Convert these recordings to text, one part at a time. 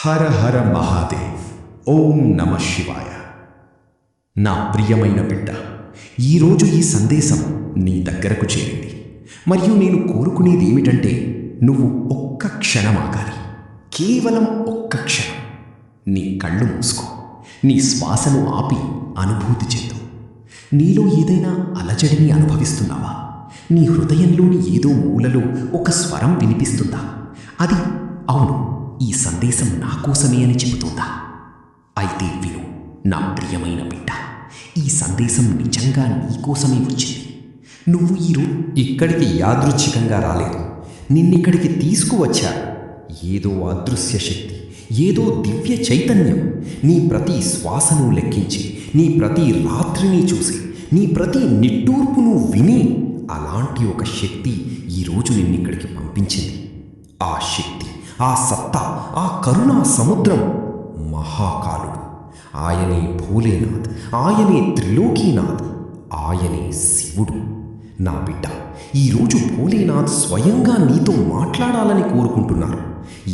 హర హర మహాదేవ్. ఓం నమ శివాయ. నా ప్రియమైన బిడ్డ, ఈరోజు ఈ సందేశం నీ దగ్గరకు చేరింది. మరియు నేను కోరుకునేది ఏమిటంటే, నువ్వు ఒక్క క్షణం ఆగాలి. కేవలం ఒక్క క్షణం. నీ కళ్ళు మూసుకో. నీ శ్వాసను ఆపి అనుభూతి చెందు. నీలో ఏదైనా అలజడిని అనుభవిస్తున్నావా? నీ హృదయంలోని ఏదో మూలలో ఒక స్వరం వినిపిస్తుందా? అది అవును, ఈ సందేశం నా కోసమే అని చెబుతుందా? అయితే విను నా ప్రియమైన బిడ్డ, ఈ సందేశం నిజంగా నీ కోసమే వచ్చింది. నువ్వు ఈరోజు ఇక్కడికి యాదృచ్ఛికంగా రాలేదు. నిన్నిక్కడికి తీసుకువచ్చారు ఏదో అదృశ్య శక్తి, ఏదో దివ్య చైతన్యం. నీ ప్రతి శ్వాసను లెక్కించి, నీ ప్రతి రాత్రిని చూసి, నీ ప్రతి నిట్టూర్పును విని, అలాంటి ఒక శక్తి ఈరోజు నిన్నిక్కడికి పంపించింది. ఆ శక్తి, ఆ సత్తా, ఆ కరుణా సముద్రం మహాకాలుడు. ఆయనే భోలేనాథ్, ఆయనే త్రిలోకీనాథ్, ఆయనే శివుడు. నా బిడ్డ, ఈరోజు భోలేనాథ్ స్వయంగా నీతో మాట్లాడాలని కోరుకుంటున్నారు.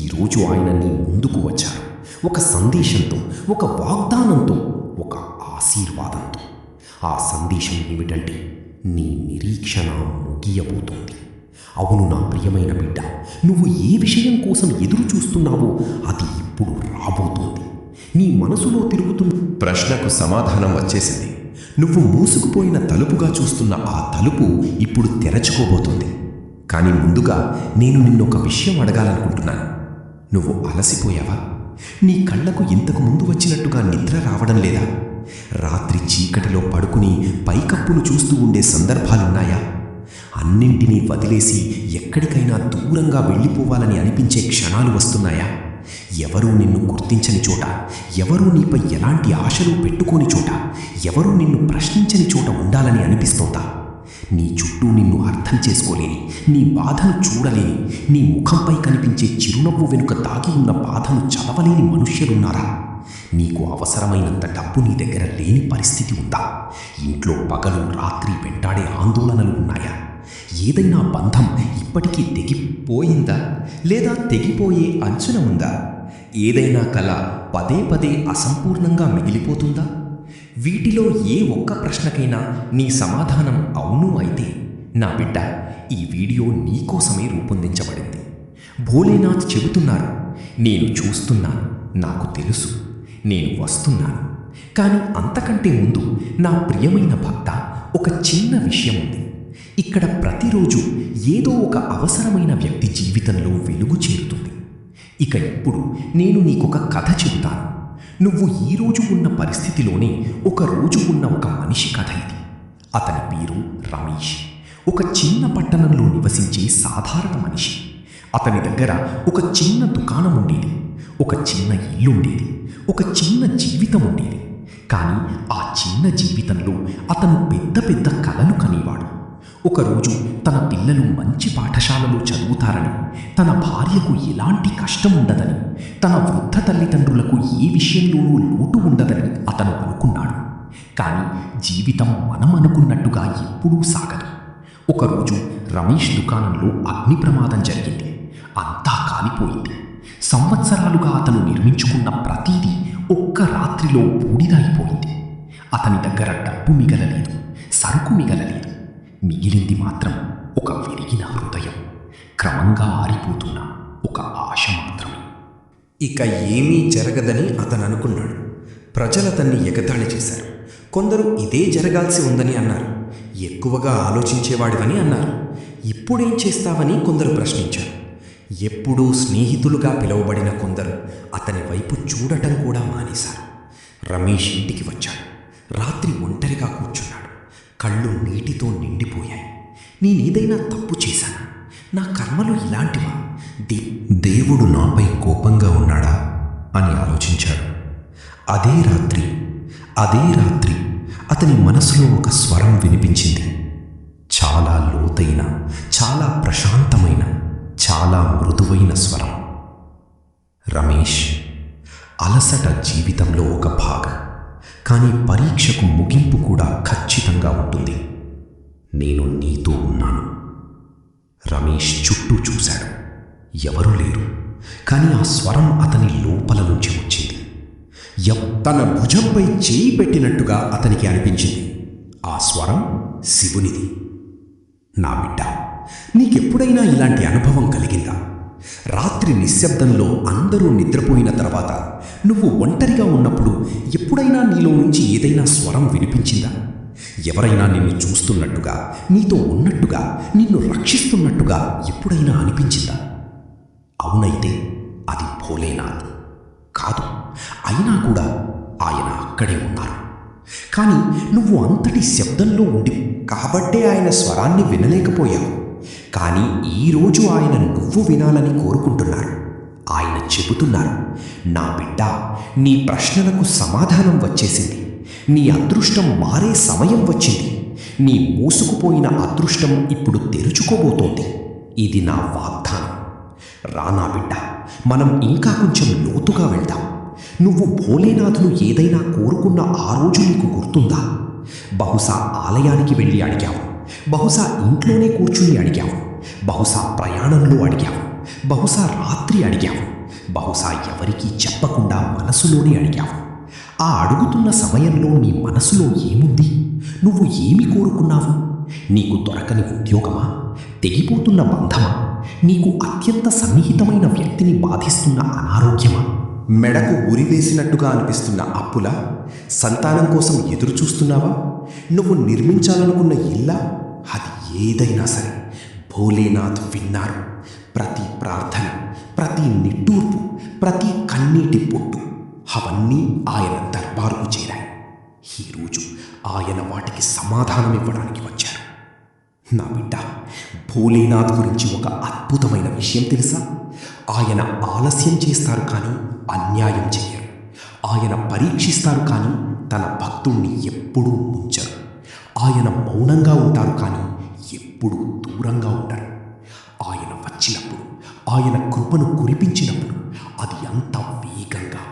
ఈరోజు ఆయన నీ ముందుకు వచ్చారు, ఒక సందేశంతో, ఒక వాగ్దానంతో, ఒక ఆశీర్వాదంతో. ఆ సందేశం ఏమిటంటే, నీ నిరీక్షణ ముగియబోతోంది. అవును నా ప్రియమైన బిడ్డ, నువ్వు ఏ విషయం కోసం ఎదురు చూస్తున్నావో అది ఇప్పుడు రాబోతోంది. నీ మనసులో తిరుగుతున్న ప్రశ్నకు సమాధానం వచ్చేసింది. నువ్వు మూసుకుపోయిన తలుపుగా చూస్తున్న ఆ తలుపు ఇప్పుడు తెరచుకోబోతోంది. కానీ ముందుగా నేను నిన్నొక విషయం అడగాలనుకుంటున్నాను. నువ్వు అలసిపోయావా? నీ కళ్ళకు ఇంతకు ముందు వచ్చినట్టుగా నిద్ర రావడం లేదా? రాత్రి చీకటిలో పడుకుని పైకప్పును చూస్తూ ఉండే సందర్భాలున్నాయా? అన్నింటినీ వదిలేసి ఎక్కడికైనా దూరంగా వెళ్ళిపోవాలని అనిపించే క్షణాలు వస్తున్నాయా? ఎవరూ నిన్ను గుర్తించని చోట, ఎవరూ నీపై ఎలాంటి ఆశలు పెట్టుకోని చోట, ఎవరూ నిన్ను ప్రశ్నించని చోట ఉండాలని అనిపిస్తోందా? నీ చుట్టూ నిన్ను అర్థం చేసుకోలేని, నీ బాధను చూడలేని, నీ ముఖంపై కనిపించే చిరునవ్వు వెనుక దాగి ఉన్న బాధను చదవలేని మనుష్యులున్నారా? నీకు అవసరమైనంత డబ్బు నీ దగ్గర లేని పరిస్థితి ఉందా? ఇంట్లో పగలు రాత్రి వెంటాడే ఆందోళనలు ఉన్నాయా? ఏదైనా బంధం ఇప్పటికీ తెగిపోయిందా? లేదా తెగిపోయే అంచున ఉందా? ఏదైనా కళ పదే పదే అసంపూర్ణంగా మిగిలిపోతుందా? వీటిలో ఏ ఒక్క ప్రశ్నకైనా నీ సమాధానం అవును అయితే, నా బిడ్డ, ఈ వీడియో నీకోసమే రూపొందించబడింది. భోలేనాథ్ చెబుతున్నారు, నేను చూస్తున్నాను, నాకు తెలుసు, నేను వస్తున్నాను. కానీ అంతకంటే ముందు నా ప్రియమైన భక్త, ఒక చిన్న విషయం ఉంది. ఇక్కడ ప్రతిరోజు ఏదో ఒక అవసరమైన వ్యక్తి జీవితంలో వెలుగు చేరుతుంది. ఇక ఇప్పుడు నేను నీకొక కథ చెబుతాను. నువ్వు ఈరోజు ఉన్న పరిస్థితిలోనే ఒకరోజు ఉన్న ఒక మనిషి కథ ఇది. అతని పేరు రమేష్. ఒక చిన్న పట్టణంలో నివసించే సాధారణ మనిషి. అతని దగ్గర ఒక చిన్న దుకాణం ఉండేది, ఒక చిన్న ఇల్లుండేది, ఒక చిన్న జీవితం ఉండేది. కానీ ఆ చిన్న జీవితంలో అతను పెద్ద పెద్ద కలలు కనేవాడు. ఒకరోజు తన పిల్లలు మంచి పాఠశాలలో చదువుతారని, తన భార్యకు ఎలాంటి కష్టం ఉండదని, తన వృద్ధ తల్లిదండ్రులకు ఏ విషయంలోనూ లోటు ఉండదని అతను అనుకున్నాడు. కానీ జీవితం మనం అనుకున్నట్టుగా ఎప్పుడూ సాగదు. ఒకరోజు రమేష్ దుకాణంలో అగ్ని ప్రమాదం జరిగింది. అంతా కాలిపోయింది. సంవత్సరాలుగా అతను నిర్మించుకున్న ప్రతీదీ ఒక్క రాత్రిలో బూడిదైపోయింది. అతని దగ్గర డబ్బు మిగలలేదు, సరుకు మిగలలేదు. మిగిలింది మాత్రం ఒక విరిగిన హృదయం, క్రమంగా ఆరిపోతున్న ఒక ఆశ మాత్రమే. ఇక ఏమీ జరగదని అతను అనుకున్నాడు. ప్రజలు అతన్ని ఎగతాళి చేశారు. కొందరు ఇదే జరగాల్సి ఉందని అన్నారు. ఎక్కువగా ఆలోచించేవాడివని అన్నారు. ఇప్పుడేం చేస్తావని కొందరు ప్రశ్నించారు. ఎప్పుడూ స్నేహితులుగా పిలువబడిన కొందరు అతని వైపు చూడటం కూడా మానేశారు. రమేష్ ఇంటికి వచ్చాడు. రాత్రి ఒంటరిగా కూర్చున్నాడు. కళ్ళు నీటితో నిండిపోయాయి. నేనేదైనా తప్పు చేశానా? నా కర్మలు ఇలాంటివా? దేవుడు నాపై కోపంగా ఉన్నాడా అని ఆలోచించాడు. అదే రాత్రి అతని మనసులో ఒక స్వరం వినిపించింది. చాలా లోతైన, చాలా ప్రశాంతమైన, చాలా మృదువైన స్వరం. రమేష్, అలసట జీవితంలో ఒక భాగం. కానీ పరీక్షకు ముగింపు కూడా ఖచ్చితంగా ఉంటుంది. నేను నీతో ఉన్నాను. రమేష్ చుట్టూ చూశాడు. ఎవరూ లేరు. కానీ ఆ స్వరం అతని లోపల తన భుజంపై చేయి పెట్టినట్టుగా అతనికి అనిపించింది. ఆ స్వరం శివునిది. నా బిడ్డ, నీకెప్పుడైనా ఇలాంటి అనుభవం కలిగిందా? రాత్రి నిశ్శబ్దంలో అందరూ నిద్రపోయిన తర్వాత నువ్వు ఒంటరిగా ఉన్నప్పుడు ఎప్పుడైనా నీలో నుంచి ఏదైనా స్వరం వినిపించిందా? ఎవరైనా నిన్ను చూస్తున్నట్టుగా, నీతో ఉన్నట్టుగా, నిన్ను రక్షిస్తున్నట్టుగా ఎప్పుడైనా అనిపించిందా? అవునైతే అది భోలేనాథ్ కాదు. అయినా కూడా ఆయన అక్కడే ఉన్నారు. కానీ నువ్వు అంతటి శబ్దంలో ఉండి కాబట్టే ఆయన స్వరాన్ని వినలేకపోయావు. కానీ ఈరోజు ఆయన నువ్వు వినాలని కోరుకుంటున్నారు. ఆయన చెబుతున్నారు, నా బిడ్డ, నీ ప్రశ్నలకు సమాధానం వచ్చేసింది. నీ అదృష్టం మారే సమయం వచ్చింది. నీ మూసుకుపోయిన అదృష్టం ఇప్పుడు తెరుచుకోబోతోంది. ఇది నా వాగ్దానం. రా నా బిడ్డ, మనం ఇంకా కొంచెం లోతుగా వెళ్దాం. నువ్వు భోలేనాథును ఏదైనా కోరుకున్న ఆ రోజు నీకు గుర్తుందా? బహుశా ఆలయానికి వెళ్ళి అడిగావు, బహుశా ఇంట్లోనే కూర్చుని అడిగావు, బహుశా ప్రయాణంలో అడిగావు, బహుశా రాత్రి అడిగావు, బహుశా ఎవరికీ చెప్పకుండా మనసులోనే అడిగావు. ఆ అడుగుతున్న సమయంలో నీ మనసులో ఏముంది? నువ్వు ఏమి కోరుకున్నావు? నీకు దొరకని ఉద్యోగమా? తెగిపోతున్న బంధమా? నీకు అత్యంత సన్నిహితమైన వ్యక్తిని బాధిస్తున్న అనారోగ్యమా? మెడకు ఉరివేసినట్టుగా అనిపిస్తున్న అప్పులా? సంతానం కోసం ఎదురు చూస్తున్నావా? నువ్వు నిర్మించాలనుకున్న ఇల్లా? అది ఏదైనా సరే భోలేనాథ్ విన్నారు. ప్రతి ప్రార్థన, ప్రతి నిట్టూర్పు, ప్రతి కన్నీటి పొట్టు అవన్నీ ఆయన దర్బారుకు చేరాయి. ఈరోజు ఆయన వాటికి సమాధానం ఇవ్వడానికి వచ్చారు. నా బిడ్డ, భోలేనాథ్ గురించి ఒక అద్భుతమైన విషయం తెలుసా? ఆయన ఆలస్యం చేస్తారు కానీ అన్యాయం చేయరు. ఆయన పరీక్షిస్తారు కానీ తన భక్తుణ్ణి ఎప్పుడూ ముంచరు. ఆయన మౌనంగా ఉంటారు కానీ ఎప్పుడూ దూరంగా ఉండరు. ఆయన వచ్చినప్పుడు, ఆయన కృపను కురిపించినప్పుడు అది అంత వేగంగా,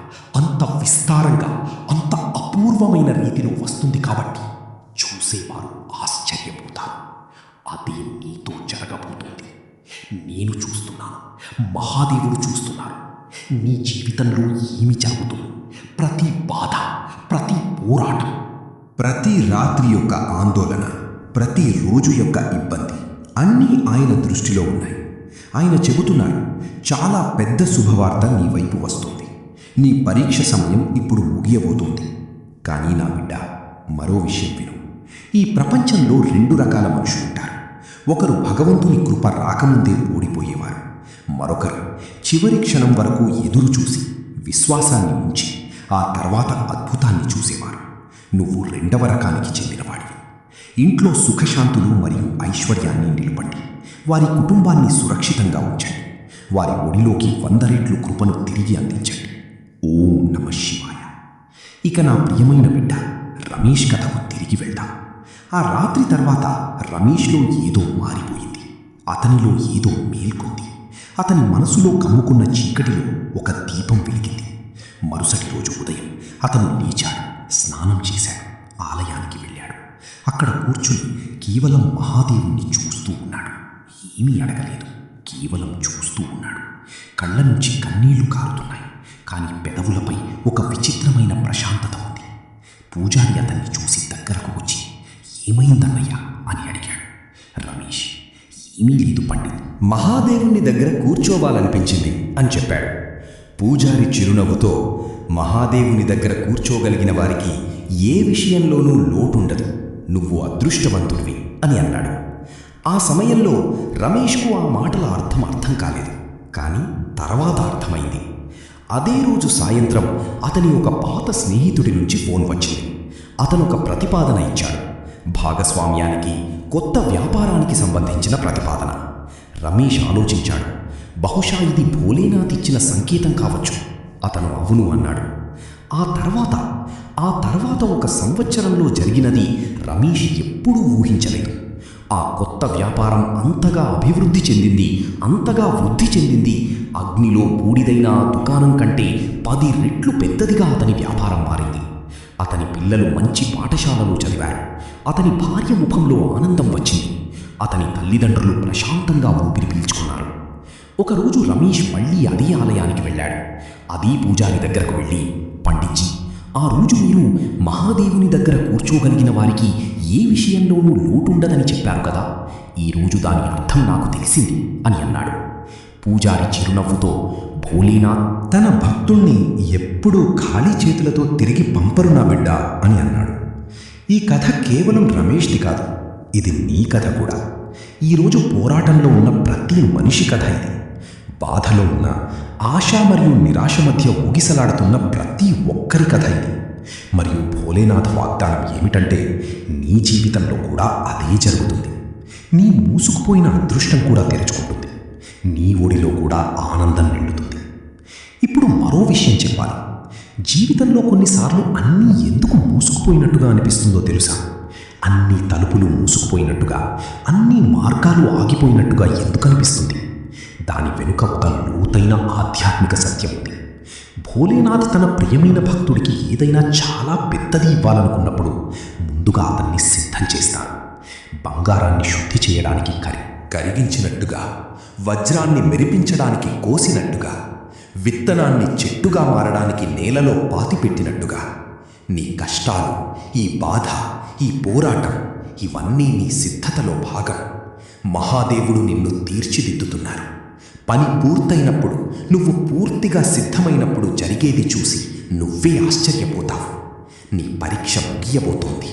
అంత విస్తారంగా, అంత అపూర్వమైన రీతిలో వస్తుంది కాబట్టి చూసేవారు ఆశ్చర్యపోతారు. అది నీతో జరగబోతుంది. నేను చూస్తున్నాను, మహాదేవుడు చూస్తున్నారు. నీ జీవితంలో ఏమి జరుగుతుంది? ప్రతి బాధ, ప్రతి పోరాటం, ప్రతి రాత్రి యొక్క ఆందోళన, ప్రతి రోజు యొక్క ఇబ్బంది అన్నీ ఆయన దృష్టిలో ఉన్నాయి. ఆయన చెబుతున్నారు, చాలా పెద్ద శుభవార్త నీ వైపు వస్తుంది. నీ పరీక్ష సమయం ఇప్పుడు ముగియబోతుంది. కానీ నా బిడ్డ, మరో విషయం విను. ఈ ప్రపంచంలో రెండు రకాల మనుషులుంటారు. ఒకరు భగవంతుని కృప రాకముందే ఓడిపోయేవారు. మరొకరు చివరి క్షణం వరకు ఎదురు చూసి విశ్వాసాన్ని ఉంచి ఆ తర్వాత అద్భుతాన్ని చూసేవారు. నువ్వు రెండవ రకానికి చెందినవాడివి. ఇంట్లో సుఖశాంతులు మరియు ఐశ్వర్యాన్ని నిలపండి. వారి కుటుంబాన్ని సురక్షితంగా ఉంచండి. వారి ఒడిలోకి 100 రెట్లు కృపను తిరిగి అందించండి. ఓం నమః శివాయ. ఇక నా ప్రియమైన బిడ్డ, రమేష్ కథకు తిరిగి వెళ్దాం. ఆ రాత్రి తర్వాత రమేష్లో ఏదో మారిపోయింది. అతనిలో ఏదో మేల్కొంది. అతని మనసులో కమ్ముకున్న చీకటిలో ఒక దీపం వెలిగింది. మరుసటి రోజు ఉదయం అతను లేచాడు, స్నానం చేశాడు, ఆలయానికి వెళ్ళాడు. అక్కడ కూర్చుని కేవలం మహాదేవుణ్ణి చూస్తూ ఉన్నాడు. ఏమీ అడగలేదు, కేవలం చూస్తూ ఉన్నాడు. కళ్ళ నుంచి కన్నీళ్లు కారుతున్నాయి, కానీ పెదవులపై ఒక విచిత్రమైన ప్రశాంతత ఉంది. పూజారి అతన్ని చూసి దగ్గరకు వచ్చి, ఏమైందన్నయ్యా అని అడిగాడు. రమేష్, ఏమీ లేదు పండిత్, మహాదేవుని దగ్గర కూర్చోవాలనిపించింది అని చెప్పాడు. పూజారి చిరునవ్వుతో, మహాదేవుని దగ్గర కూర్చోగలిగిన వారికి ఏ విషయంలోనూ లోటుండదు, నువ్వు అదృష్టవంతుడివి అని అన్నాడు. ఆ సమయంలో రమేష్కు ఆ మాటల అర్థం కాలేదు. కానీ తర్వాత అర్థమైంది. అదే రోజు సాయంత్రం అతని ఒక పాత స్నేహితుడి నుంచి ఫోన్ వచ్చింది. అతను ఒక ప్రతిపాదన ఇచ్చాడు. భాగస్వామ్యానికి, కొత్త వ్యాపారానికి సంబంధించిన ప్రతిపాదన. రమేష్ ఆలోచించాడు. బహుశా ఇది భోలేనాథ్ ఇచ్చిన సంకేతం కావచ్చు. అతను అవును అన్నాడు. ఆ తర్వాత 1 సంవత్సరంలో జరిగినది రమేష్ ఎప్పుడూ ఊహించలేదు. ఆ కొత్త వ్యాపారం అంతగా అభివృద్ధి చెందింది, అంతగా వృద్ధి చెందింది. అగ్నిలో బూడిదైన ఆ దుకాణం కంటే 10 రెట్లు పెద్దదిగా అతని వ్యాపారం మారింది. అతని పిల్లలు మంచి పాఠశాలలో చదివారు. అతని భార్య ముఖంలో ఆనందం వచ్చింది. అతని తల్లిదండ్రులు ప్రశాంతంగా ఊపిరి పీల్చుకున్నారు. ఒకరోజు రమేష్ మళ్ళీ అదే ఆలయానికి వెళ్ళాడు. అదే పూజారి దగ్గరకు వెళ్ళి, పండిట్జీ, ఆ రోజు మీరు మహాదేవుని దగ్గర కూర్చోగలిగిన వారికి ఏ విషయంలోనూ లోటుండదని చెప్పారు కదా, ఈరోజు దాని అర్థం నాకు తెలిసింది అని అన్నాడు. పూజారి చిరునవ్వుతో, భోలేనాథ్ తన భక్తుణ్ణి ఎప్పుడూ ఖాళీ చేతులతో తిరిగి పంపరు నా బిడ్డ అని అన్నాడు. ఈ కథ కేవలం రమేష్ది కాదు, ఇది నీ కథ కూడా. ఈరోజు పోరాటంలో ఉన్న ప్రతి మనిషి కథ ఇది. బాధలో ఉన్న, ఆశ మరియు నిరాశ మధ్య ఊగిసలాడుతున్న ప్రతి ఒక్కరి కథ ఇది. మరియు భోలేనాథ్ వాగ్దానం ఏమిటంటే, నీ జీవితంలో కూడా అదే జరుగుతుంది. నీ మూసుకుపోయిన అదృష్టం కూడా తెరుచుకుంటుంది. నీ ఒడిలో కూడా ఆనందం నిండుతుంది. ఇప్పుడు మరో విషయం చెప్పాలి. జీవితంలో కొన్నిసార్లు అన్నీ ఎందుకు మూసుకుపోయినట్టుగా అనిపిస్తుందో తెలుసా? అన్ని తలుపులు మూసుకుపోయినట్టుగా, అన్ని మార్గాలు ఆగిపోయినట్టుగా ఎందుకు అనిపిస్తుంది? దాని వెనుక ఒక లోతైన ఆధ్యాత్మిక సత్యం ఉంది. భోలేనాథ్ తన ప్రియమైన భక్తుడికి ఏదైనా చాలా పెద్దది ఇవ్వాలనుకున్నప్పుడు ముందుగా అతన్ని సిద్ధం చేస్తాడు. బంగారాన్ని శుద్ధి చేయడానికి కరిగించినట్టుగా, వజ్రాన్ని మెరిపించడానికి కోసినట్టుగా, విత్తనాన్ని చెట్టుగా మారడానికి నేలలో పాతిపెట్టినట్టుగా. నీ కష్టాలు, ఈ బాధ, ఈ పోరాటం, ఇవన్నీ నీ సిద్ధతలో భాగం. మహాదేవుడు నిన్ను తీర్చిదిద్దుతున్నారు. పని పూర్తయినప్పుడు, నువ్వు పూర్తిగా సిద్ధమైనప్పుడు జరిగేది చూసి నువ్వే ఆశ్చర్యపోతావు. నీ పరీక్ష ముగియబోతోంది.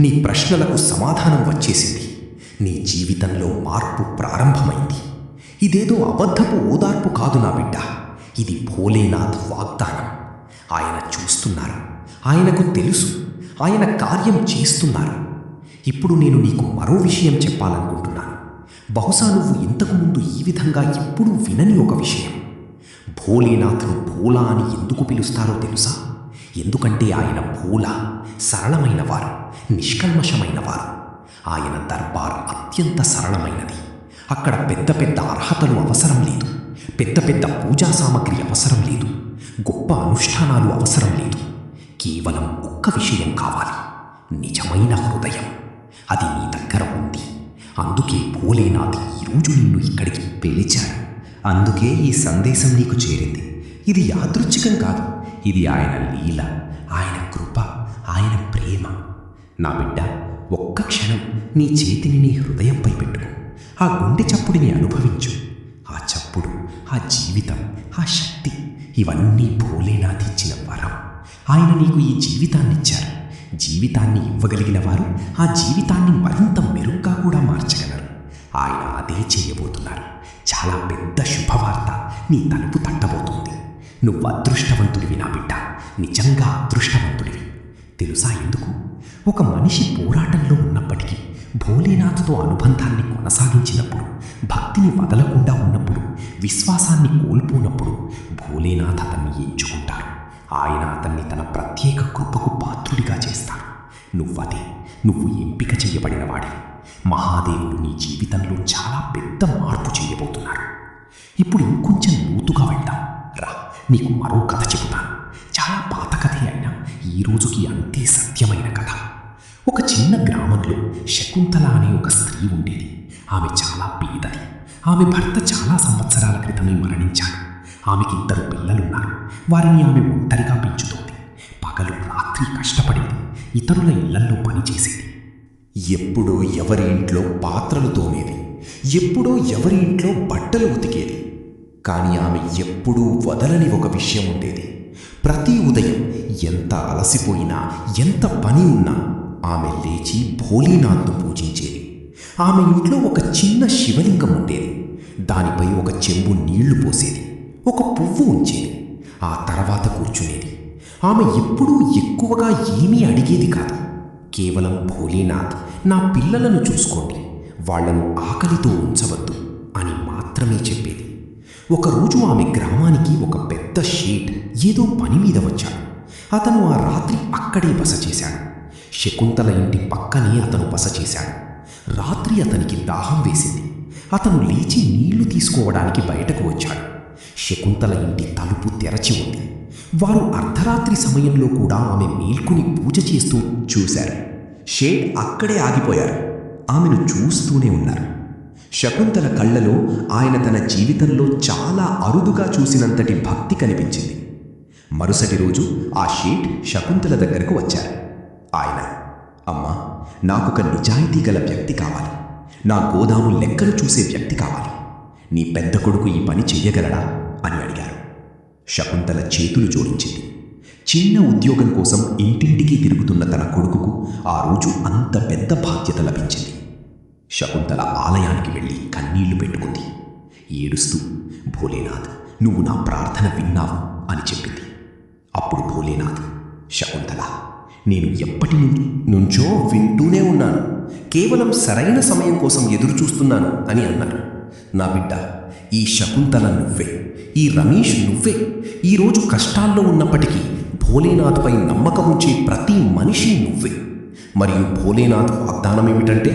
నీ ప్రశ్నలకు సమాధానం వచ్చేసింది. నీ జీవితంలో మార్పు ప్రారంభమైంది. ఇదేదో అబద్ధపు ఓదార్పు కాదు నా బిడ్డ, ఇది భోలేనాథ్ వాగ్దానం. ఆయన చూస్తున్నారు, ఆయనకు తెలుసు, ఆయన కార్యం చేస్తున్నారు. ఇప్పుడు నేను నీకు మరో విషయం చెప్పాలనుకుంటున్నాను. బహుశా నువ్వు ఇంతకుముందు ఈ విధంగా ఎప్పుడూ వినని ఒక విషయం. భోలేనాథ్ను భోలా అని ఎందుకు పిలుస్తారో తెలుసా? ఎందుకంటే ఆయన భోలా, సరళమైన వారు, నిష్కల్మషమైన వారు. ఆయన దర్బార్ అత్యంత సరళమైనది. అక్కడ పెద్ద పెద్ద అర్హతలు అవసరం లేదు, పెద్ద పెద్ద పూజా సామగ్రి అవసరం లేదు, గొప్ప అనుష్ఠానాలు అవసరం లేదు. కేవలం ఒక్క విషయం కావాలి, నిజమైన హృదయం. అది నీ దగ్గర ఉంది. అందుకే భోలేనాథ్ ఈరోజు నిన్ను ఇక్కడికి పిలిచాడు. అందుకే ఈ సందేశం నీకు చేరింది. ఇది యాదృచ్ఛికం కాదు, ఇది ఆయన లీల, ఆయన కృప, ఆయన ప్రేమ. నా బిడ్డ, ఒక్క క్షణం నీ చేతిని నీ హృదయంపై పెట్టుకో. ఆ గుండె చప్పుడిని అనుభవించు. ఆ చప్పుడు, ఆ జీవితం, ఆ శక్తి, ఇవన్నీ భోలేనాథ్ ఇచ్చిన వరం. ఆయన నీకు ఈ జీవితాన్ని ఇచ్చారు. జీవితాన్ని ఇవ్వగలిగిన వారు ఆ జీవితాన్ని మరింత మెరుగ్గా కూడా మార్చగలరు. ఆయన అదే చేయబోతున్నారు. చాలా పెద్ద శుభవార్త నీ తలుపు తట్టబోతుంది. నువ్వు అదృష్టవంతుడివి నా బిడ్డ, నిజంగా అదృష్టవంతుడివి. తెలుసా ఎందుకు? ఒక మనిషి పోరాటంలో ఉన్నప్పటికీ భోలేనాథ్తో అనుబంధాన్ని కొనసాగించినప్పుడు, భక్తిని వదలకుండా ఉన్నప్పుడు, విశ్వాసాన్ని కోల్పోనప్పుడు భోలేనాథ్ అతన్ని ఎంచుకుంటారు. ఆయన అతన్ని తన ప్రత్యేక కృపకు పాత్రుడిగా చేస్తాడు. నువ్వు ఎంపిక చేయబడిన వాడివి. మహాదేవుడు నీ జీవితంలో చాలా పెద్ద మార్పు చేయబోతున్నారు. ఇప్పుడు ఇంకొంచెం లోతుగా వెళ్దాం రా. నీకు మరో కథ చెబుతాను. చాలా పాత కథే అయినా ఈ రోజుకి అంతే సత్యమైన కథ. ఒక చిన్న గ్రామంలో శకుంతల అనే ఒక స్త్రీ ఉండేది. ఆమె చాలా పేదది. ఆమె భర్త చాలా సంవత్సరాల క్రితమే మరణించాడు. ఆమెకి 2 పిల్లలున్నారు. వారిని ఆమె ఒంటరిగా పెంచుతోంది. పగలు రాత్రి కష్టపడేది. ఇతరుల ఇళ్లల్లో పనిచేసేది. ఎప్పుడో ఎవరి ఇంట్లో పాత్రలు తోమేది. ఎప్పుడో ఎవరి ఇంట్లో బట్టలు ఉతికేది. కానీ ఆమె ఎప్పుడూ వదలని ఒక విషయం ఉండేది. ప్రతి ఉదయం ఎంత అలసిపోయినా, ఎంత పని ఉన్నా ఆమె లేచి భోలేనాథ్ను పూజించేది. ఆమె ఇంట్లో ఒక చిన్న శివలింగం ఉండేది. దానిపై ఒక చెంబు నీళ్లు పోసేది, ఒక పువ్వు ఉంచేది. ఆ తర్వాత కూర్చునేది. ఆమె ఎప్పుడూ ఎక్కువగా ఏమీ అడిగేది కాదు. కేవలం భోలేనాథ్, నా పిల్లలను చూసుకోండి, వాళ్లను ఆకలితో ఉంచవద్దు అని మాత్రమే చెప్పేది. ఒకరోజు ఆమె గ్రామానికి ఒక పెద్ద షేట్ ఏదో పని మీద వచ్చాడు. అతను ఆ రాత్రి అక్కడే బస చేశాడు. శకుంతల ఇంటి పక్కనే అతను బస చేశాడు. రాత్రి అతనికి దాహం వేసింది. అతను లేచి నీళ్లు తీసుకోవడానికి బయటకు వచ్చాడు. శకుంతల ఇంటి తలుపు తెరచి ఉంది. వారు అర్ధరాత్రి సమయంలో కూడా ఆమె మేల్కొని పూజ చేస్తూ చూశారు. షేట్ అక్కడే ఆగిపోయారు. ఆమెను చూస్తూనే ఉన్నారు. శకుంతల కళ్ళలో ఆయన తన జీవితంలో చాలా అరుదుగా చూసినంతటి భక్తి కనిపించింది. మరుసటి రోజు ఆ షేట్ శకుంతల దగ్గరకు వచ్చారు. ఆయన, అమ్మా, నాకొక నిజాయితీ గల వ్యక్తి కావాలి. నా గోదాము లెక్కలు చూసే వ్యక్తి కావాలి. నీ పెద్ద కొడుకు ఈ పని చెయ్యగలడా అని అడిగారు. శకుంతల చేతులు జోడించింది. చిన్న ఉద్యోగం కోసం ఇంటింటికి తిరుగుతున్న తన కొడుకుకు ఆ రోజు అంత పెద్ద బాధ్యత లభించింది. శకుంతల ఆలయానికి వెళ్ళి కన్నీళ్లు పెట్టుకుంది. ఏడుస్తూ, భోలేనాథ్, నువ్వు నా ప్రార్థన విన్నావు అని చెప్పింది. అప్పుడు భోలేనాథ్, శకుంతల, నేను ఎప్పటి నుంచో వింటూనే ఉన్నాను, కేవలం సరైన సమయం కోసం ఎదురు చూస్తున్నాను అని అన్నారు. నా బిడ్డ, ఈ శకుంతల నువ్వే, ఈ రమేష్ నువ్వే. ఈరోజు కష్టాల్లో ఉన్నప్పటికీ భోలేనాథ్పై నమ్మకం ఉంచే ప్రతి మనిషి నువ్వే. మరియు భోలేనాథ్ వాగ్దానం ఏమిటంటే,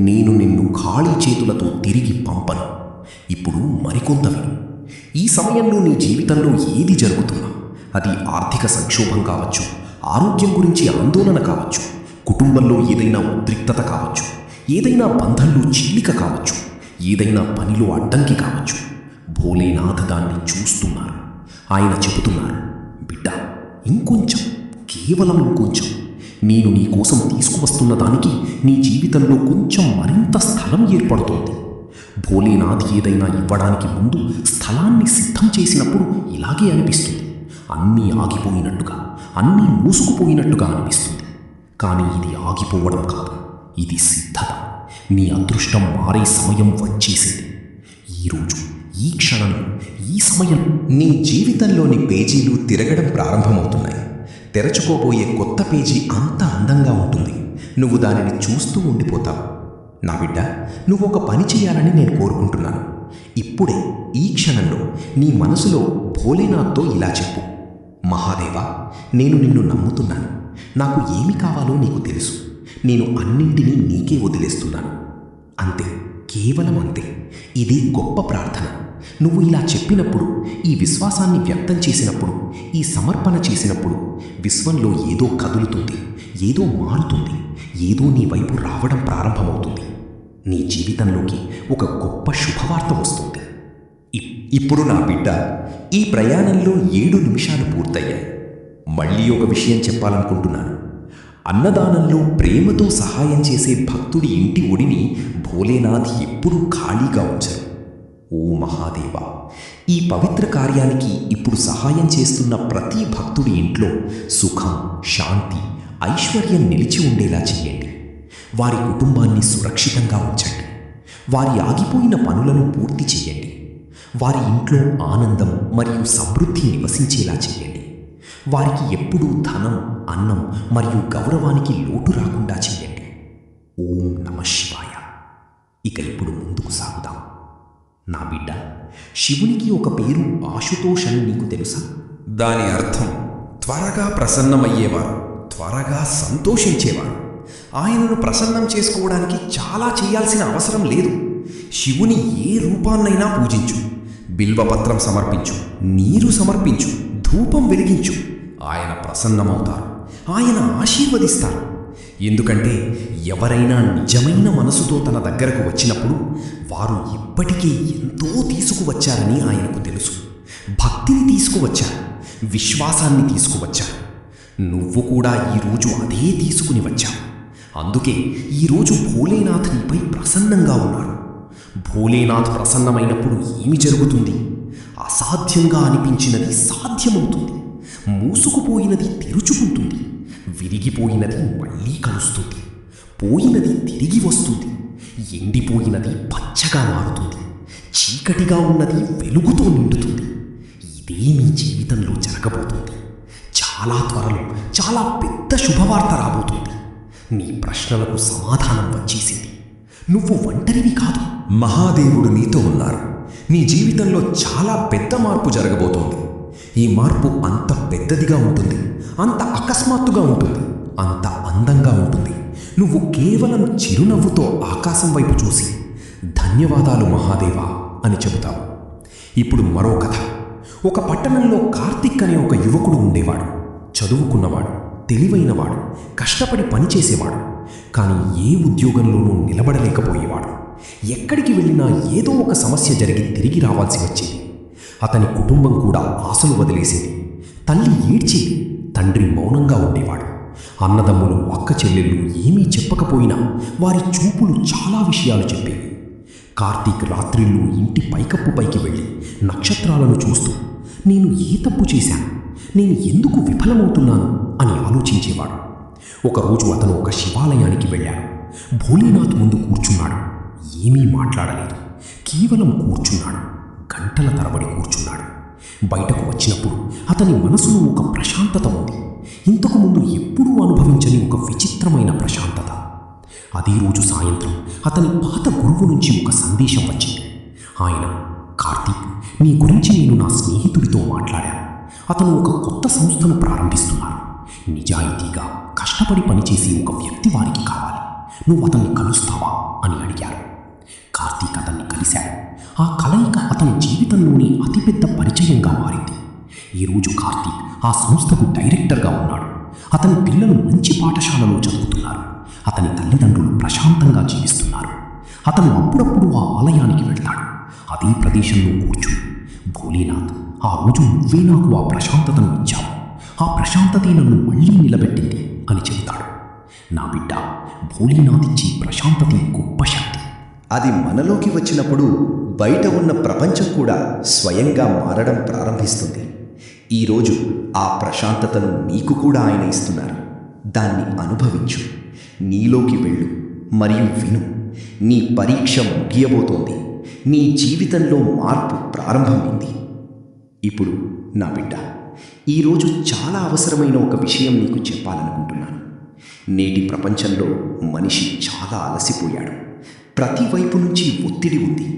నేను నిన్ను ఖాళీ చేతులతో తిరిగి పంపను. ఇప్పుడు మరికొంత విను. ఈ సమయంలో నీ జీవితంలో ఏది జరుగుతున్నా, అది ఆర్థిక సంక్షోభం కావచ్చు, ఆరోగ్యం గురించి ఆందోళన కావచ్చు, కుటుంబంలో ఏదైనా ఉద్రిక్తత కావచ్చు, ఏదైనా బంధంలో చీలిక కావచ్చు, ఏదైనా పనిలో అడ్డంకి కావచ్చు, భోలేనాథ్ దాన్ని చూస్తున్నారు. ఆయన చెబుతున్నారు, బిడ్డ, ఇంకొంచెం, కేవలం ఇంకొంచెం. నేను నీ కోసం తీసుకువస్తున్న దానికి నీ జీవితంలో కొంచెం మరింత స్థలం ఏర్పడుతోంది. భోలేనాథ్ ఏదైనా ఇవ్వడానికి ముందు స్థలాన్ని సిద్ధం చేసినప్పుడు ఇలాగే అనిపిస్తుంది. అన్నీ ఆగిపోయినట్టుగా, అన్నీ మూసుకుపోయినట్టుగా అనిపిస్తుంది. కానీ ఇది ఆగిపోవడం కాదు, ఇది సిద్ధత. నీ అదృష్టం మారే సమయం వచ్చేసింది. ఈరోజు, ఈ క్షణంలో, ఈ సమయం నీ జీవితంలోని పేజీలు తిరగడం ప్రారంభమవుతున్నాయి. తెరచుకోబోయే కొత్త పేజీ అంత అందంగా ఉంటుంది. నువ్వు దానిని చూస్తూ ఉండిపోతావు. నా బిడ్డ, నువ్వు ఒక పని చేయాలని నేను కోరుకుంటున్నాను. ఇప్పుడే, ఈ క్షణంలో నీ మనసులో భోలేనాథ్తో ఇలా చెప్పు, మహాదేవా, నేను నిన్ను నమ్ముతున్నాను. నాకు ఏమి కావాలో నీకు తెలుసు. నేను అన్నింటినీ నీకే వదిలేస్తున్నాను. అంతే, కేవలం అంతే. ఇది గొప్ప ప్రార్థన. నువ్వు ఇలా చెప్పినప్పుడు, ఈ విశ్వాసాన్ని వ్యక్తం చేసినప్పుడు, ఈ సమర్పణ చేసినప్పుడు, విశ్వంలో ఏదో కదులుతుంది, ఏదో మారుతుంది, ఏదో నీ వైపు రావడం ప్రారంభమవుతుంది. నీ జీవితంలోకి ఒక గొప్ప శుభవార్త వస్తుంది. ఇప్పుడు నా బిడ్డ, ఈ ప్రయాణంలో 7 నిమిషాలు పూర్తయ్యాయి. మళ్ళీ ఒక విషయం చెప్పాలనుకుంటున్నాను. అన్నదానంలో ప్రేమతో సహాయం చేసే భక్తుడి ఇంటి ఒడిని భోలేనాథ్ ఎప్పుడూ ఖాళీగా ఉంచరు. ఓ మహాదేవా, ఈ పవిత్ర కార్యానికి ఇప్పుడు సహాయం చేస్తున్న ప్రతి భక్తుడి ఇంట్లో సుఖం, శాంతి, ఐశ్వర్యం నిలిచి ఉండేలా చేయండి. వారి కుటుంబాన్ని సురక్షితంగా ఉంచండి. వారి ఆగిపోయిన పనులను పూర్తి చేయండి. వారి ఇంట్లో ఆనందం మరియు సమృద్ధి నివసించేలా చేయండి. వారికి ఎప్పుడూ ధనం, అన్నం మరియు గౌరవానికి లోటు రాకుండా చేయండి. ఓం నమః శివాయ. ఇక ఇప్పుడు ముందుకు సాగుదాం. నా బిడ్డ, శివునికి ఒక పేరు ఆశుతోష్ అని నీకు తెలుసా? దాని అర్థం త్వరగా ప్రసన్నమయ్యేవారు, త్వరగా సంతోషించేవారు. ఆయనను ప్రసన్నం చేసుకోవడానికి చాలా చేయాల్సిన అవసరం లేదు. శివుని ఏ రూపాన్నైనా పూజించు, బిల్వపత్రం సమర్పించు, నీరు సమర్పించు, ధూపం వెలిగించు. ఆయన ప్రసన్నమవుతారు, ఆయన ఆశీర్వదిస్తారు. ఎందుకంటే ఎవరైనా నిజమైన మనసుతో తన దగ్గరకు వచ్చినప్పుడు వారు ఇప్పటికే ఎంతో తీసుకువచ్చారని ఆయనకు తెలుసు. భక్తిని తీసుకువచ్చారు, విశ్వాసాన్ని తీసుకువచ్చారు. నువ్వు కూడా ఈరోజు అదే తీసుకుని వచ్చావు. అందుకే ఈరోజు భోలేనాథ్ నీపై ప్రసన్నంగా ఉన్నారు. భోలేనాథ్ ప్రసన్నమైనప్పుడు ఏమి జరుగుతుంది? అసాధ్యంగా అనిపించినది సాధ్యమవుతుంది. మూసుకుపోయినది తెరుచుకుంటుంది. విరిగిపోయినది మళ్ళీ కలుస్తుంది. పోయినది తిరిగి వస్తుంది. ఎండిపోయినది పచ్చగా మారుతుంది. చీకటిగా ఉన్నది వెలుగుతో నిండుతుంది. ఇదే మీ జీవితంలో జరగబోతుంది. చాలా త్వరలో చాలా పెద్ద శుభవార్త రాబోతుంది. నీ ప్రశ్నలకు సమాధానం వచ్చేసింది. నువ్వు ఒంటరివి కాదు, మహాదేవుడు నీతో ఉన్నారు. నీ జీవితంలో చాలా పెద్ద మార్పు జరగబోతోంది. ఈ మార్పు అంత పెద్దదిగా ఉంటుంది, అంత అకస్మాత్తుగా ఉంటుంది, అంత అందంగా ఉంటుంది. నువ్వు కేవలం చిరునవ్వుతో ఆకాశం వైపు చూసి ధన్యవాదాలు మహాదేవా అని చెబుతావు. ఇప్పుడు మరో కథ. ఒక పట్టణంలో కార్తిక్ అనే ఒక యువకుడు ఉండేవాడు. చదువుకున్నవాడు, తెలివైనవాడు, కష్టపడి పనిచేసేవాడు. కానీ ఏ ఉద్యోగంలోనూ నిలబడలేకపోయేవాడు. ఎక్కడికి వెళ్ళినా ఏదో ఒక సమస్య జరిగి తిరిగి రావాల్సి వచ్చేది. అతని కుటుంబం కూడా ఆశలు వదిలేసేది. తల్లి ఏడ్చేది, తండ్రి మౌనంగా ఉండేవాడు. అన్నదమ్ములు అక్క చెల్లెళ్ళు ఏమీ చెప్పకపోయినా వారి చూపులు చాలా విషయాలు చెప్పేవి. కార్తీక్ రాత్రిళ్ళు ఇంటి పైకప్పు పైకి వెళ్ళి నక్షత్రాలను చూస్తూ నేను ఏ తప్పు చేశాను, నేను ఎందుకు విఫలమవుతున్నాను అని ఆలోచించేవాడు. ఒకరోజు అతను ఒక శివాలయానికి వెళ్ళాడు. భోలేనాథ్ ముందు కూర్చున్నాడు. ఏమీ మాట్లాడలేదు, కేవలం కూర్చున్నాడు. గంటల తరబడి కూర్చున్నాడు. బయటకు వచ్చినప్పుడు అతని మనసులో ఒక ప్రశాంతత ఉంది. ఇంతకు ముందు ఎప్పుడూ అనుభవించని ఒక విచిత్రమైన ప్రశాంతత. అదే రోజు సాయంత్రం అతని పాత గురువు నుంచి ఒక సందేశం వచ్చింది. ఆయన, కార్తీక్, నీ గురించి నేను నా స్నేహితుడితో మాట్లాడాను. అతను ఒక కొత్త సంస్థను ప్రారంభిస్తున్నారు. నిజాయితీగా కష్టపడి పనిచేసి ఒక వ్యక్తి వారికి కావాలి. నువ్వు అతన్ని కలుస్తావా అని అడిగారు. కార్తీక్ అతన్ని కలిశాడు. ఆ కలయిక అతని జీవితంలోని అతిపెద్ద పరిచయంగా మారింది. ఈరోజు కార్తీక్ ఆ సంస్థకు డైరెక్టర్గా ఉన్నాడు. అతని పిల్లలు మంచి పాఠశాలలో చదువుతున్నారు. అతని తల్లిదండ్రులు ప్రశాంతంగా జీవిస్తున్నారు. అతను అప్పుడప్పుడు ఆ ఆలయానికి వెళ్తాడు. అదే ప్రదేశంలో కూర్చుని, భోలేనాథ్, ఆ రోజు నువ్వే నాకు ఆ ప్రశాంతతను ఇచ్చావు. ఆ ప్రశాంతతే నన్ను మళ్ళీ నిలబెట్టింది అని చెబుతాడు. నా బిడ్డ, భోలేనాథ్ ఇచ్చే ప్రశాంతతే గొప్ప శక్తి. అది మనలోకి వచ్చినప్పుడు బయట ఉన్న ప్రపంచం కూడా స్వయంగా మారడం ప్రారంభిస్తుంది. ఈరోజు ఆ ప్రశాంతతను నీకు కూడా ఆయన ఇస్తున్నారు. దాన్ని అనుభవించు. నీలోకి వెళ్ళు మరియు విను. నీ పరీక్ష ముగియబోతోంది. నీ జీవితంలో మార్పు ప్రారంభమైంది. ఇప్పుడు నా బిడ్డ, ఈరోజు చాలా అవసరమైన ఒక విషయం నీకు చెప్పాలనుకుంటున్నాను. నేటి ప్రపంచంలో మనిషి చాలా అలసిపోయాడు. ప్రతి వైపు నుంచి ఒత్తిడి ఉంది.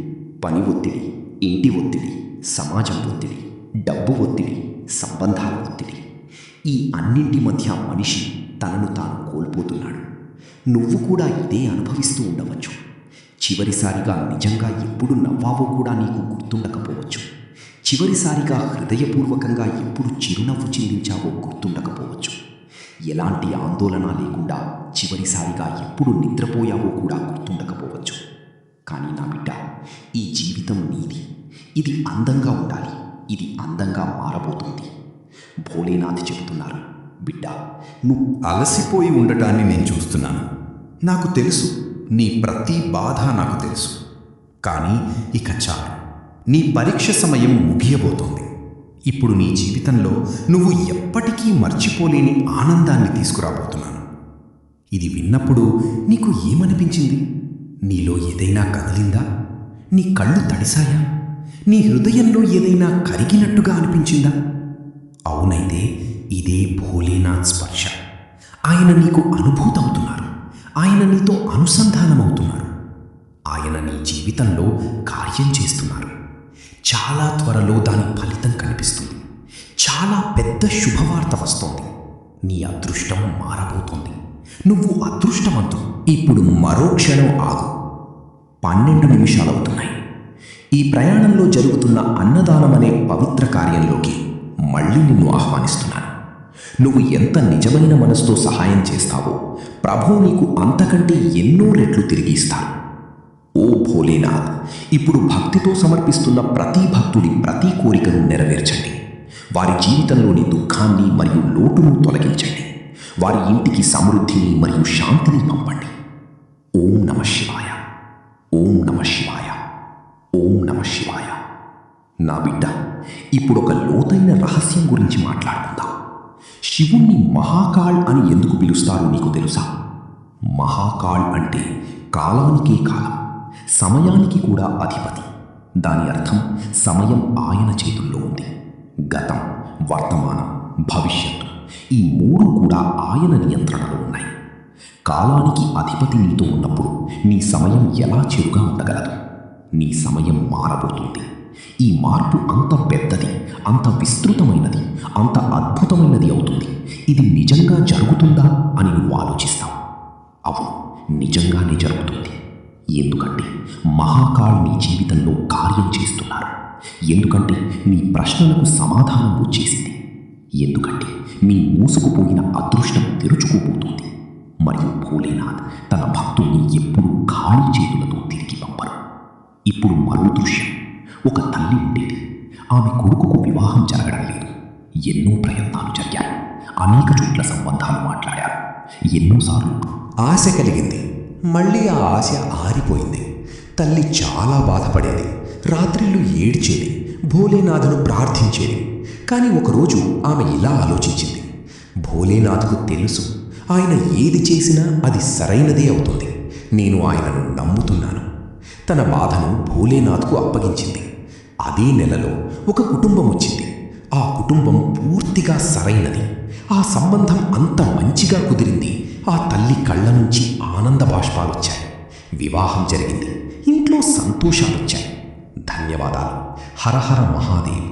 పని ఒత్తిడి, ఇంటి ఒత్తిడి, సమాజం ఒత్తిడి, డబ్బు ఒత్తిడి, సంబంధాల ఒత్తిడి. ఈ అన్నింటి మధ్య మనిషి తనను తాను కోల్పోతున్నాడు. నువ్వు కూడా ఇదే అనుభవిస్తూ ఉండవచ్చు. చివరిసారిగా నిజంగా ఎప్పుడు నవ్వావో కూడా నీకు గుర్తుండకపోవచ్చు. చివరిసారిగా హృదయపూర్వకంగా ఎప్పుడు చిరునవ్వు చిందించావో గుర్తుండకపోవచ్చు. ఎలాంటి ఆందోళన లేకుండా చివరిసారిగా ఎప్పుడు నిద్రపోయావో కూడా గుర్తుండకపోవచ్చు. కానీ నా బిడ్డ, ఈ జీవితం నీది. ఇది అందంగా ఉండాలి. ఇది అందంగా మారబోతుంది. భోలేనాథ్ చెబుతున్నారు, బిడ్డ, నువ్వు అలసిపోయి ఉండటాన్ని నేను చూస్తున్నాను. నాకు తెలుసు, నీ ప్రతి బాధ నాకు తెలుసు. కానీ ఇక చాలు. నీ పరీక్ష సమయం ముగియబోతోంది. ఇప్పుడు నీ జీవితంలో నువ్వు ఎప్పటికీ మర్చిపోలేని ఆనందాన్ని తీసుకురాబోతున్నాను. ఇది విన్నప్పుడు నీకు ఏమనిపించింది? నీలో ఏదైనా కదిలిందా? నీ కళ్ళు తడిసాయా? నీ హృదయంలో ఏదైనా కరిగినట్టుగా అనిపించిందా? అవునైతే ఇదే భోలేనాథ్ స్పర్శ. ఆయన నీకు అనుభూతవుతున్నారు. ఆయన నీతో అనుసంధానమవుతున్నారు. ఆయన నీ జీవితంలో కార్యం చేస్తున్నారు. చాలా త్వరలో దాని ఫలితం కనిపిస్తుంది. చాలా పెద్ద శుభవార్త వస్తోంది. నీ అదృష్టం మారబోతోంది. నువ్వు అదృష్టవంతుడు. ఇప్పుడు మరో క్షణం ఆగు. 12 నిమిషాలవుతున్నాయి. ఈ ప్రయాణంలో జరుగుతున్న అన్నదానం అనే పవిత్ర కార్యంలోకి మళ్ళీ నిన్ను ఆహ్వానిస్తున్నాను. నువ్వు ఎంత నిజమైన మనసుతో సహాయం చేస్తావో ప్రభువు నీకు అంతకంటే ఎన్నో రెట్లు తిరిగి ఇస్తాడు. ఓ భోలేనాథ్, ఇప్పుడు భక్తితో సమర్పిస్తున్న ప్రతి భక్తుడి ప్రతి కోరికను నెరవేర్చండి. వారి జీవితంలోని దుఃఖాన్ని మరియు లోటును తొలగించండి. వారి ఇంటికి సమృద్ధిని మరియు శాంతిని పంపండి. ఓం నమ శివాయ, ఓం నమ శివాయ, ఓం నమ శివాయ. నా బిడ్డ, ఇప్పుడు ఒక లోతైన రహస్యం గురించి మాట్లాడుకుందాం. శివుణ్ణి మహాకాళ్ అని ఎందుకు పిలుస్తారో నీకు తెలుసా? మహాకాళ్ అంటే కాలానికే కాలం, సమయానికి కూడా అధిపతి. దాని అర్థం సమయం ఆయన చేతుల్లో ఉంది. గతం, వర్తమానం, భవిష్యత్తు ఈ 3 కూడా ఆయన నియంత్రణలో ఉన్నాయి. కాలానికి అధిపతి నీతో ఉన్నప్పుడు నీ సమయం ఎలా చెడుగా ఉండగలదు? నీ సమయం మారబోతుంది. ఈ మార్పు అంత పెద్దది, అంత విస్తృతమైనది, అంత అద్భుతమైనది అవుతుంది. ఇది నిజంగా జరుగుతుందా అని నువ్వు ఆలోచిస్తావు. అవును, నిజంగానే జరుగుతుంది. ఎందుకంటే మహాకాళ్ నీ జీవితంలో కార్యం చేస్తున్నారు. ఎందుకంటే నీ ప్రశ్నలకు సమాధానం వచ్చేసింది. ఎందుకంటే మీ మూసుకుపోయిన అదృష్టం తెరుచుకోబోతుంది. మరియు భోలేనాథ్ తన భక్తుల్ని ఎప్పుడూ ఖాళీ చేతులతో తిరిగి పంపరు. ఇప్పుడు మరో దృశ్యం. ఒక తల్లి ఉండేది. ఆమె కొడుకుకు వివాహం జరగడం లేదు. ఎన్నో ప్రయత్నాలు జరిగాయి. అనేక చోట్ల సంబంధాలు మాట్లాడారు. ఎన్నోసార్లు ఆశ కలిగింది. మళ్ళీ ఆ ఆశ ఆరిపోయింది. తల్లి చాలా బాధపడేది. రాత్రిళ్ళు ఏడ్చేది. భోలేనాథును ప్రార్థించేది. కానీ ఒకరోజు ఆమె ఇలా ఆలోచించింది. భోలేనాథ్కు తెలుసు, ఆయన ఏది చేసినా అది సరైనదే అవుతుంది. నేను ఆయనను నమ్ముతున్నాను. తన బాధను భోలేనాథ్కు అప్పగించింది. అదే నెలలో ఒక కుటుంబం వచ్చింది. ఆ కుటుంబం పూర్తిగా సరైనది. ఆ సంబంధం అంత మంచిగా కుదిరింది. ఆ తల్లి కళ్ళ నుంచి ఆనంద బాష్పాలొచ్చాయి. వివాహం జరిగింది. ఇంట్లో సంతోషాలొచ్చాయి. ధన్యవాదాలు. హరహర మహాదేవ్.